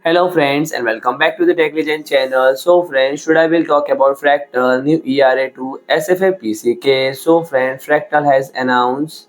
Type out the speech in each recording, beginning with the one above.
Hello friends and welcome back to the Tech Legend channel. So friends, today I will talk about Fractal new ERA2 SFF PC case. So friends, Fractal has announced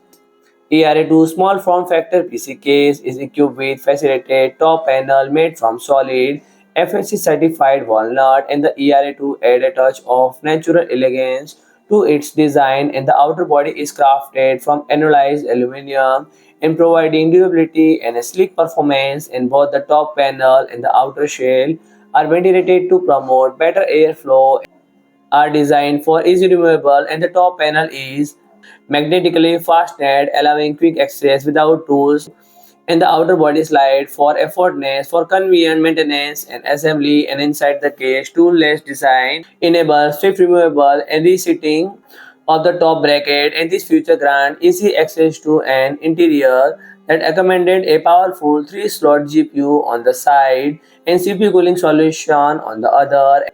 ERA2 small form factor PC case is equipped with facilitated top panel made from solid FSC certified walnut, and the ERA2 add a touch of natural elegance to its design, and the outer body is crafted from anodized aluminum and providing durability and a sleek performance. In both the top panel and the outer shell are ventilated to promote better airflow, are designed for easy removable, and the top panel is magnetically fastened, allowing quick access without tools, and the outer body slide for effortlessness for convenient maintenance and assembly. And inside the case, tool-less design enables swift removable and reseating of the top bracket, and this feature grant easy access to an interior that accommodated a powerful 3-slot GPU on the side and CPU cooling solution on the other.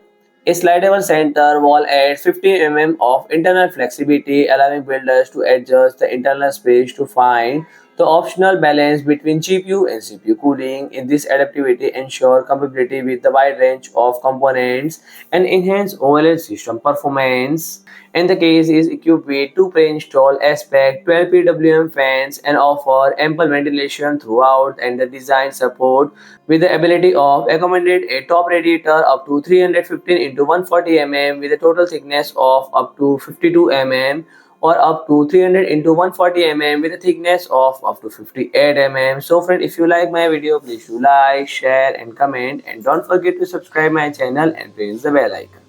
A slidable center wall adds 50 mm of internal flexibility, allowing builders to adjust the internal space to find the optional balance between GPU and CPU cooling. In this adaptivity ensure compatibility with the wide range of components and enhance overall system performance. And the case is equipped with two pre-installed Aspect 12 PWM fans and offer ample ventilation throughout, and the design support with the ability of accommodate a top radiator up to 315 into 140 mm with a total thickness of up to 52 mm, or up to 300 into 140 mm with a thickness of up to 58 mm. So friend, if you like my video, please do like, share and comment, and don't forget to subscribe my channel and press the bell icon.